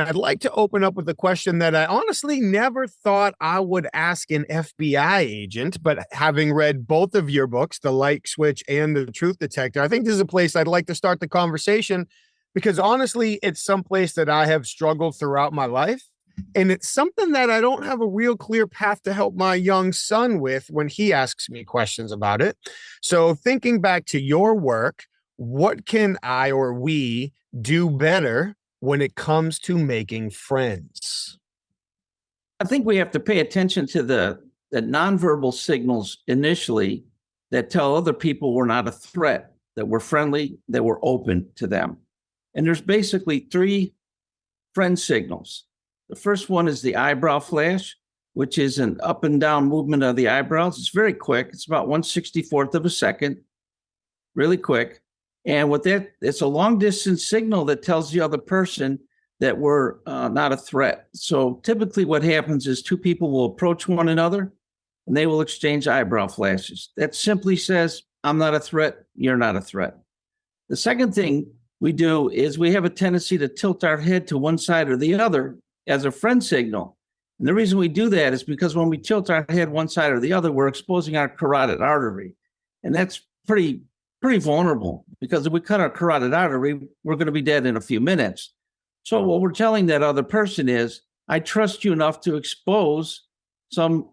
I'd like to open up with a question that I honestly never thought I would ask an FBI agent, but having read both of your books, The Light Switch and The Truth Detector, I think this is a place I'd like to start the conversation because honestly, it's some place that I have struggled throughout my life. And it's something that I don't have a real clear path to help my young son with when he asks me questions about it. So, thinking back to your work, what can I or we do better when it comes to making friends? I think we have to pay attention to the nonverbal signals initially that tell other people we're not a threat, that we're friendly, that we're open to them. And there's basically three friend signals. The first one is the eyebrow flash, which is an up and down movement of the eyebrows. It's very quick. It's about 1/64th of a second, really quick. And with that, it's a long distance signal that tells the other person that we're not a threat. So typically what happens is two people will approach one another and they will exchange eyebrow flashes. That simply says, I'm not a threat, you're not a threat. The second thing we do is we have a tendency to tilt our head to one side or the other as a friend signal. And the reason we do that is because when we tilt our head one side or the other, we're exposing our carotid artery. And that's pretty vulnerable because if we cut our carotid artery, we're going to be dead in a few minutes. So what we're telling that other person is, I trust you enough to expose some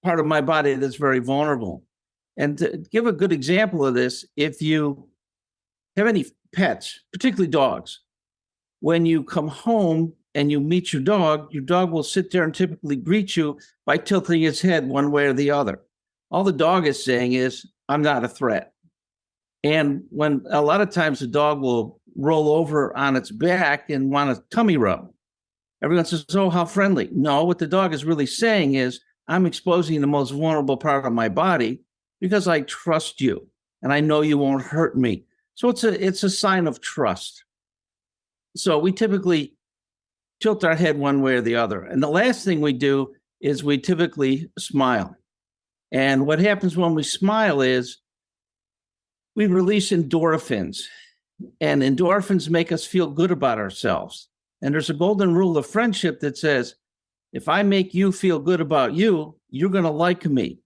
part of my body that's very vulnerable. And to give a good example of this, if you have any pets, particularly dogs, when you come home and you meet your dog will sit there and typically greet you by tilting its head one way or the other. All the dog is saying is, I'm not a threat. And when a lot of times the dog will roll over on its back and want a tummy rub, everyone says, oh, how friendly. No, what the dog is really saying is, I'm exposing the most vulnerable part of my body because I trust you and I know you won't hurt me. So it's a sign of trust. So we typically tilt our head one way or the other. And the last thing we do is we typically smile. And what happens when we smile is we release endorphins. And endorphins make us feel good about ourselves. And there's a golden rule of friendship that says, if I make you feel good about you, you're going to like me.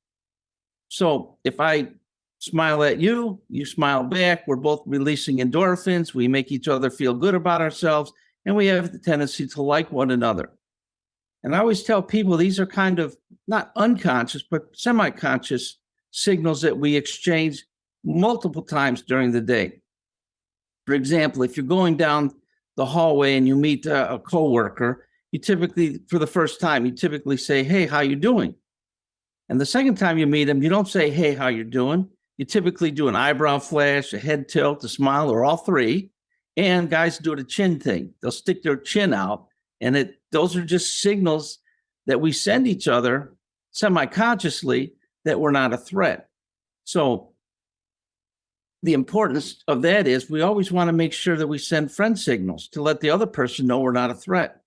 So if I smile at you, you smile back, we're both releasing endorphins, we make each other feel good about ourselves, and we have the tendency to like one another. And I always tell people these are kind of not unconscious, but semi-conscious signals that we exchange multiple times during the day. For example, if you're going down the hallway and you meet a coworker, you typically, for the first time, you typically say, hey, how you doing? And the second time you meet them, you don't say, hey, how you doing? You typically do an eyebrow flash, a head tilt, a smile, or all three. And guys do the chin thing. They'll stick their chin out. And those are just signals that we send each other semi-consciously that we're not a threat. So the importance of that is we always want to make sure that we send friend signals to let the other person know we're not a threat.